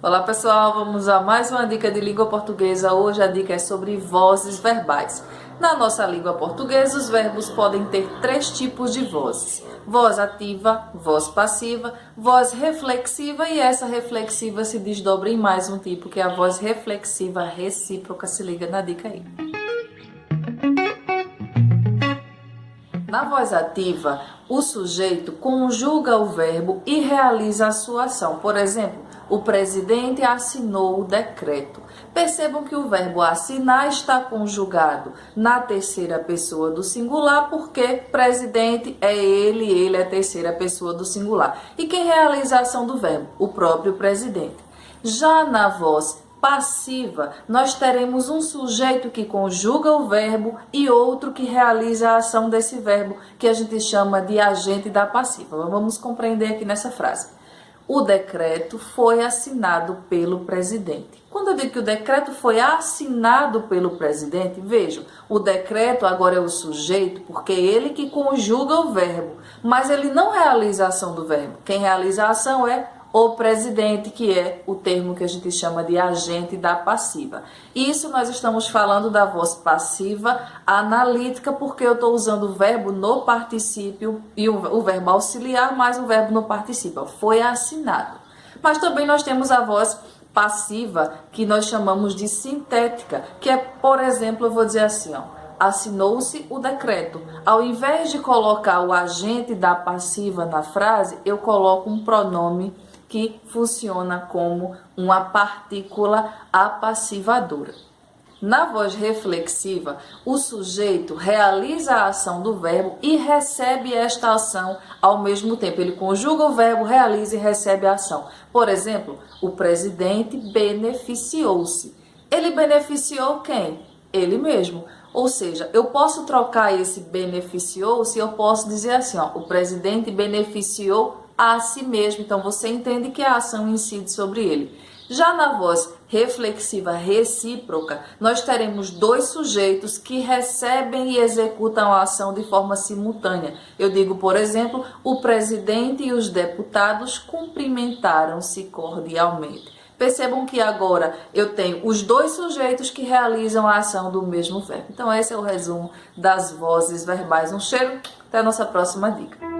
Olá pessoal, vamos a mais uma dica de língua portuguesa. Hoje a dica é sobre vozes verbais. Na nossa língua portuguesa, os verbos podem ter três tipos de vozes: voz ativa, voz passiva, voz reflexiva, e essa reflexiva se desdobra em mais um tipo, que é a voz reflexiva recíproca. Se liga na dica aí. Na voz ativa, o sujeito conjuga o verbo e realiza a sua ação. Por exemplo, o presidente assinou o decreto. Percebam que o verbo assinar está conjugado na terceira pessoa do singular, porque presidente é ele é a terceira pessoa do singular. E quem realiza a ação do verbo? O próprio presidente. Já na voz passiva, nós teremos um sujeito que conjuga o verbo e outro que realiza a ação desse verbo, que a gente chama de agente da passiva. Vamos compreender aqui nessa frase. O decreto foi assinado pelo presidente. Quando eu digo que o decreto foi assinado pelo presidente, vejam, o decreto agora é o sujeito, porque é ele que conjuga o verbo, mas ele não realiza a ação do verbo. Quem realiza a ação é o presidente, que é o termo que a gente chama de agente da passiva. Isso nós estamos falando da voz passiva analítica, porque eu estou usando o verbo no particípio e o verbo auxiliar mais o verbo no particípio. Foi assinado. Mas também nós temos a voz passiva, que nós chamamos de sintética, que é, por exemplo, eu vou dizer assim, assinou-se o decreto. Ao invés de colocar o agente da passiva na frase, eu coloco um pronome que funciona como uma partícula apassivadora. Na voz reflexiva, o sujeito realiza a ação do verbo e recebe esta ação ao mesmo tempo. Ele conjuga o verbo, realiza e recebe a ação. Por exemplo, o presidente beneficiou-se. Ele beneficiou quem? Ele mesmo. Ou seja, eu posso trocar esse beneficiou-se, eu posso dizer assim, o presidente beneficiou a si mesmo. Então você entende que a ação incide sobre ele. Já na voz reflexiva recíproca, nós teremos dois sujeitos que recebem e executam a ação de forma simultânea. Eu digo, por exemplo, o presidente e os deputados cumprimentaram-se cordialmente. Percebam que agora eu tenho os dois sujeitos que realizam a ação do mesmo verbo. Então esse é o resumo das vozes verbais. Um cheiro, até a nossa próxima dica.